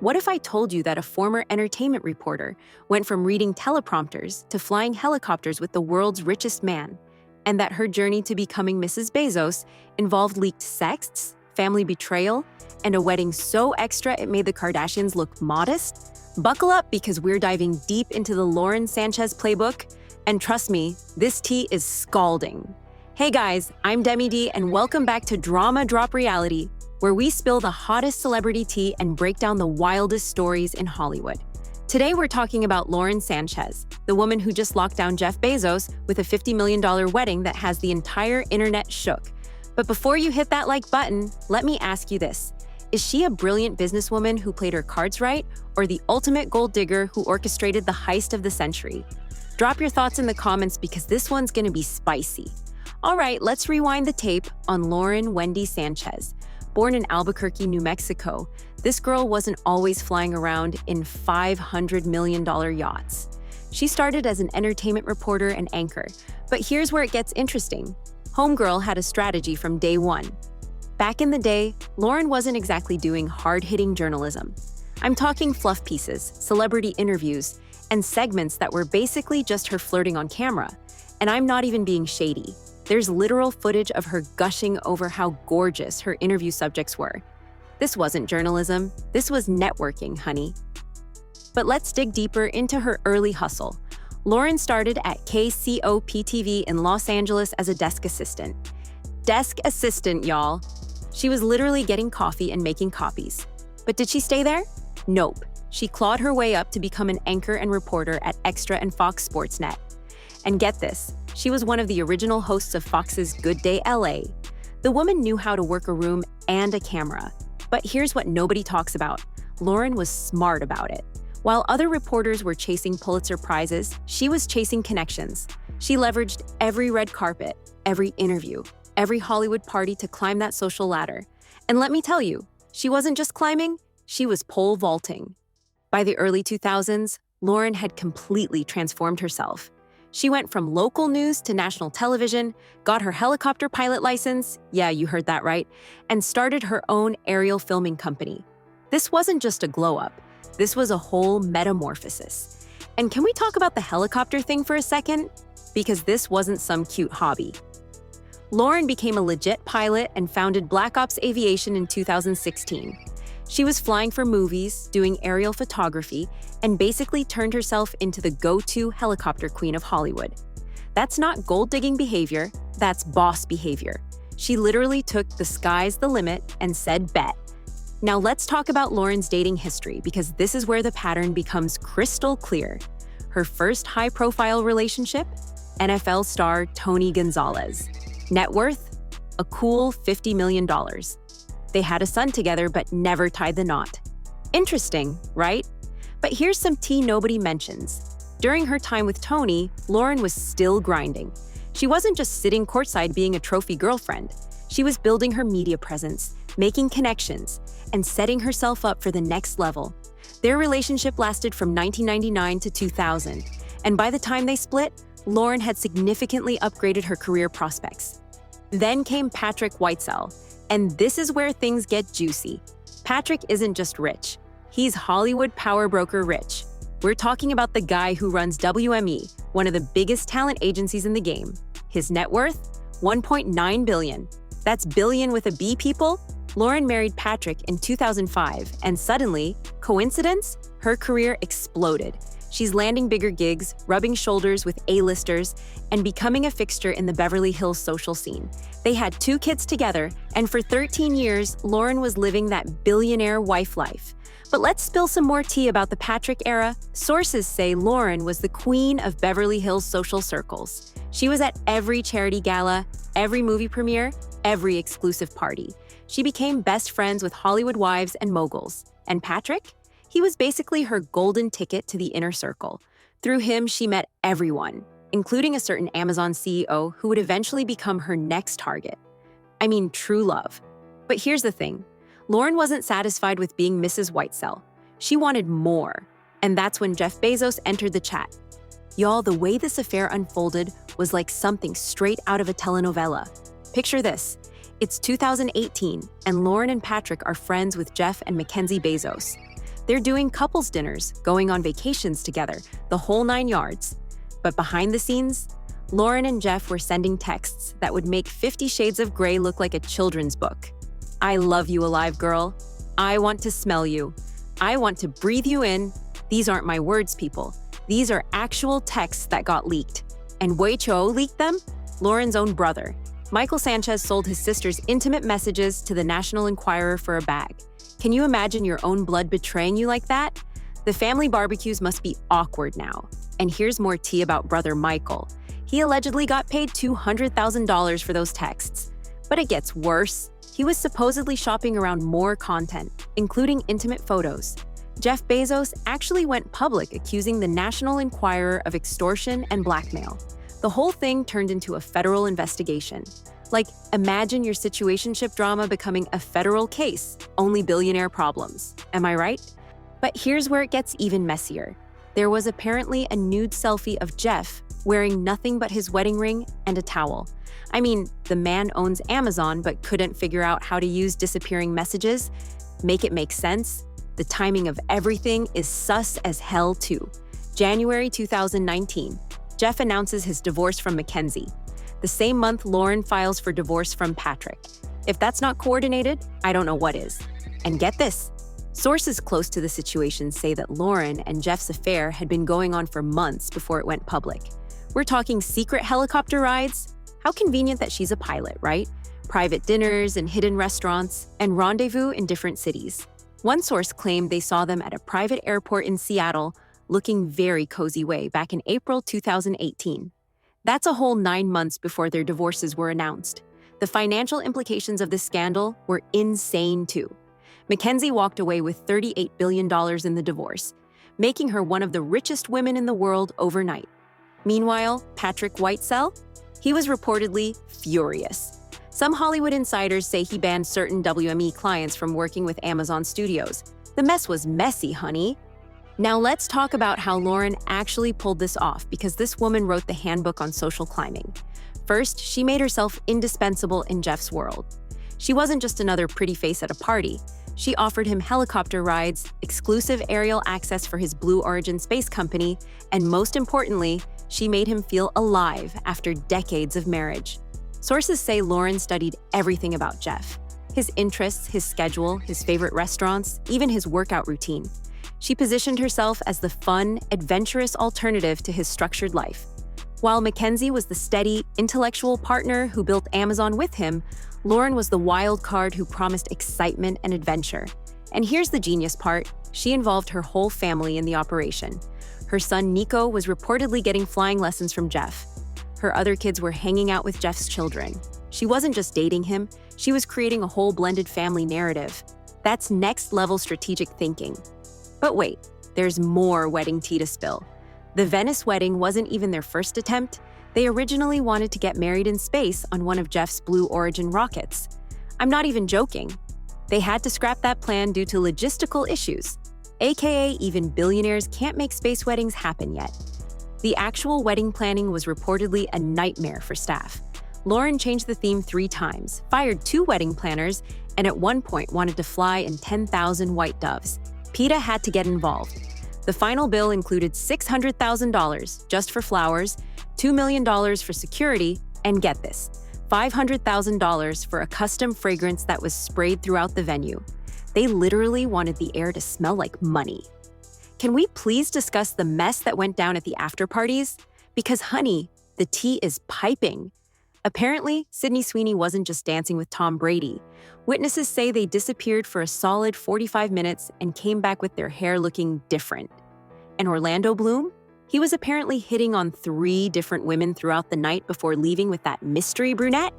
What if I told you that a former entertainment reporter went from reading teleprompters to flying helicopters with the world's richest man, and that her journey to becoming Mrs. Bezos involved leaked sexts, family betrayal, and a wedding so extra it made the Kardashians look modest? Buckle up because we're diving deep into the Lauren Sanchez playbook, and trust me, this tea is scalding. Hey guys, I'm Demi D, and welcome back to Drama Drop Reality, where we spill the hottest celebrity tea and break down the wildest stories in Hollywood. Today we're talking about Lauren Sanchez, the woman who just locked down Jeff Bezos with a $50 million wedding that has the entire internet shook. But before you hit that like button, let me ask you this. Is she a brilliant businesswoman who played her cards right, or the ultimate gold digger who orchestrated the heist of the century? Drop your thoughts in the comments because this one's gonna be spicy. All right, let's rewind the tape on Lauren Wendy Sanchez. Born in Albuquerque, New Mexico, this girl wasn't always flying around in $500 million yachts. She started as an entertainment reporter and anchor, but here's where it gets interesting. Homegirl had a strategy from day one. Back in the day, Lauren wasn't exactly doing hard-hitting journalism. I'm talking fluff pieces, celebrity interviews, and segments that were basically just her flirting on camera. And I'm not even being shady. There's literal footage of her gushing over how gorgeous her interview subjects were. This wasn't journalism, this was networking, honey. But let's dig deeper into her early hustle. Lauren started at KCOP-TV in Los Angeles as a desk assistant. Desk assistant, y'all. She was literally getting coffee and making copies. But did she stay there? Nope. She clawed her way up to become an anchor and reporter at Extra and Fox Sports Net. And get this, she was one of the original hosts of Fox's Good Day LA. The woman knew how to work a room and a camera. But here's what nobody talks about. Lauren was smart about it. While other reporters were chasing Pulitzer Prizes, she was chasing connections. She leveraged every red carpet, every interview, every Hollywood party to climb that social ladder. And let me tell you, she wasn't just climbing, she was pole vaulting. By the early 2000s, Lauren had completely transformed herself. She went from local news to national television, got her helicopter pilot license, yeah, you heard that right, and started her own aerial filming company. This wasn't just a glow-up. This was a whole metamorphosis. And can we talk about the helicopter thing for a second? Because this wasn't some cute hobby. Lauren became a legit pilot and founded Black Ops Aviation in 2016. She was flying for movies, doing aerial photography, and basically turned herself into the go-to helicopter queen of Hollywood. That's not gold-digging behavior, that's boss behavior. She literally took the sky's the limit and said bet. Now let's talk about Lauren's dating history because this is where the pattern becomes crystal clear. Her first high-profile relationship? NFL star Tony Gonzalez. Net worth? A cool $50 million. They had a son together but never tied the knot. Interesting, right? But here's some tea nobody mentions. During her time with Tony, Lauren was still grinding. She wasn't just sitting courtside being a trophy girlfriend. She was building her media presence, making connections, and setting herself up for the next level. Their relationship lasted from 1999 to 2000, and by the time they split, Lauren had significantly upgraded her career prospects. Then came Patrick Whitesell, and this is where things get juicy. Patrick isn't just rich. He's Hollywood power broker rich. We're talking about the guy who runs WME, one of the biggest talent agencies in the game. His net worth? $1.9 billion. That's billion with a B, people? Lauren married Patrick in 2005, and suddenly, coincidence? Her career exploded. She's landing bigger gigs, rubbing shoulders with A-listers, and becoming a fixture in the Beverly Hills social scene. They had 2 kids together, and for 13 years, Lauren was living that billionaire wife life. But let's spill some more tea about the Patrick era. Sources say Lauren was the queen of Beverly Hills social circles. She was at every charity gala, every movie premiere, every exclusive party. She became best friends with Hollywood wives and moguls. And Patrick? He was basically her golden ticket to the inner circle. Through him, she met everyone, including a certain Amazon CEO who would eventually become her next target. I mean, true love. But here's the thing. Lauren wasn't satisfied with being Mrs. Whitesell. She wanted more. And that's when Jeff Bezos entered the chat. Y'all, the way this affair unfolded was like something straight out of a telenovela. Picture this. It's 2018, and Lauren and Patrick are friends with Jeff and Mackenzie Bezos. They're doing couples dinners, going on vacations together, the whole 9 yards. But behind the scenes, Lauren and Jeff were sending texts that would make 50 Shades of Grey look like a children's book. I love you alive, girl. I want to smell you. I want to breathe you in. These aren't my words, people. These are actual texts that got leaked. And Wei Cho leaked them? Lauren's own brother. Michael Sanchez sold his sister's intimate messages to the National Enquirer for a bag. Can you imagine your own blood betraying you like that? The family barbecues must be awkward now. And here's more tea about brother Michael. He allegedly got paid $200,000 for those texts. But it gets worse. He was supposedly shopping around more content, including intimate photos. Jeff Bezos actually went public accusing the National Enquirer of extortion and blackmail. The whole thing turned into a federal investigation. Like, imagine your situationship drama becoming a federal case, only billionaire problems. Am I right? But here's where it gets even messier. There was apparently a nude selfie of Jeff wearing nothing but his wedding ring and a towel. I mean, the man owns Amazon but couldn't figure out how to use disappearing messages. Make it make sense? The timing of everything is sus as hell too. January 2019, Jeff announces his divorce from Mackenzie. The same month, Lauren files for divorce from Patrick. If that's not coordinated, I don't know what is. And get this, sources close to the situation say that Lauren and Jeff's affair had been going on for months before it went public. We're talking secret helicopter rides. How convenient that she's a pilot, right? Private dinners and hidden restaurants, and rendezvous in different cities. One source claimed they saw them at a private airport in Seattle, looking very cozy way back in April 2018. That's a whole 9 months before their divorces were announced. The financial implications of this scandal were insane too. Mackenzie walked away with $38 billion in the divorce, making her one of the richest women in the world overnight. Meanwhile, Patrick Whitesell? He was reportedly furious. Some Hollywood insiders say he banned certain WME clients from working with Amazon Studios. The mess was messy, honey. Now let's talk about how Lauren actually pulled this off, because this woman wrote the handbook on social climbing. First, she made herself indispensable in Jeff's world. She wasn't just another pretty face at a party. She offered him helicopter rides, exclusive aerial access for his Blue Origin space company, and most importantly, she made him feel alive after decades of marriage. Sources say Lauren studied everything about Jeff. His interests, his schedule, his favorite restaurants, even his workout routine. She positioned herself as the fun, adventurous alternative to his structured life. While Mackenzie was the steady, intellectual partner who built Amazon with him, Lauren was the wild card who promised excitement and adventure. And here's the genius part. She involved her whole family in the operation. Her son Nico was reportedly getting flying lessons from Jeff. Her other kids were hanging out with Jeff's children. She wasn't just dating him, she was creating a whole blended family narrative. That's next-level strategic thinking. But wait, there's more wedding tea to spill. The Venice wedding wasn't even their first attempt. They originally wanted to get married in space on one of Jeff's Blue Origin rockets. I'm not even joking. They had to scrap that plan due to logistical issues, aka even billionaires can't make space weddings happen yet. The actual wedding planning was reportedly a nightmare for staff. Lauren changed the theme 3 times, fired 2 wedding planners, and at one point wanted to fly in 10,000 white doves. PETA had to get involved. The final bill included $600,000 just for flowers, $2 million for security, and get this, $500,000 for a custom fragrance that was sprayed throughout the venue. They literally wanted the air to smell like money. Can we please discuss the mess that went down at the after parties? Because honey, the tea is piping. Apparently, Sydney Sweeney wasn't just dancing with Tom Brady. Witnesses say they disappeared for a solid 45 minutes and came back with their hair looking different. And Orlando Bloom? He was apparently hitting on 3 different women throughout the night before leaving with that mystery brunette.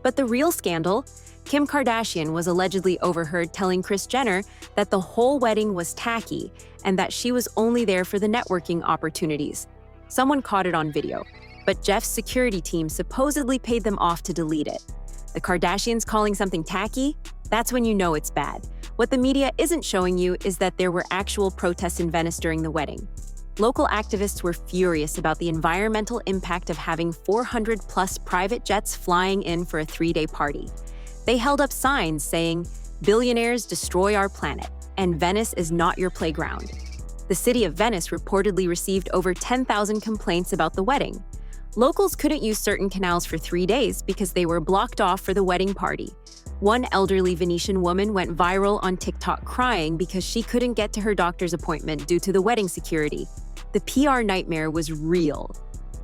But the real scandal, Kim Kardashian was allegedly overheard telling Kris Jenner that the whole wedding was tacky and that she was only there for the networking opportunities. Someone caught it on video, but Jeff's security team supposedly paid them off to delete it. The Kardashians calling something tacky? That's when you know it's bad. What the media isn't showing you is that there were actual protests in Venice during the wedding. Local activists were furious about the environmental impact of having 400-plus private jets flying in for a 3-day party. They held up signs saying, "Billionaires destroy our planet." and Venice is not your playground. The city of Venice reportedly received over 10,000 complaints about the wedding. Locals couldn't use certain canals for 3 days because they were blocked off for the wedding party. One elderly Venetian woman went viral on TikTok crying because she couldn't get to her doctor's appointment due to the wedding security. The PR nightmare was real.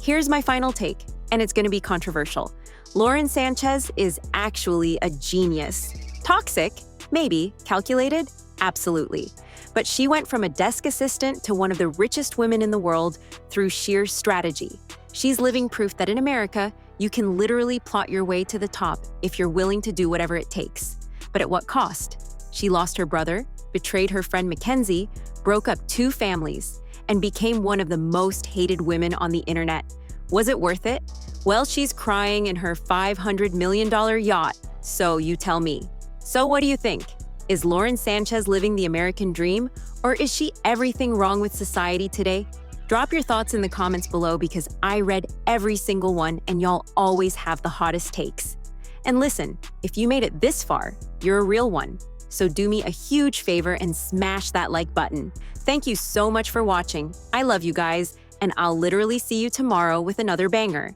Here's my final take, and it's going to be controversial. Lauren Sanchez is actually a genius. Toxic? Maybe. Calculated? Absolutely. But she went from a desk assistant to one of the richest women in the world through sheer strategy. She's living proof that in America, you can literally plot your way to the top if you're willing to do whatever it takes. But at what cost? She lost her brother, betrayed her friend Mackenzie, broke up 2 families, and became one of the most hated women on the internet. Was it worth it? Well, she's crying in her $500 million yacht, so you tell me. So what do you think? Is Lauren Sanchez living the American dream, or is she everything wrong with society today? Drop your thoughts in the comments below because I read every single one and y'all always have the hottest takes. And listen, if you made it this far, you're a real one. So do me a huge favor and smash that like button. Thank you so much for watching. I love you guys, and I'll literally see you tomorrow with another banger.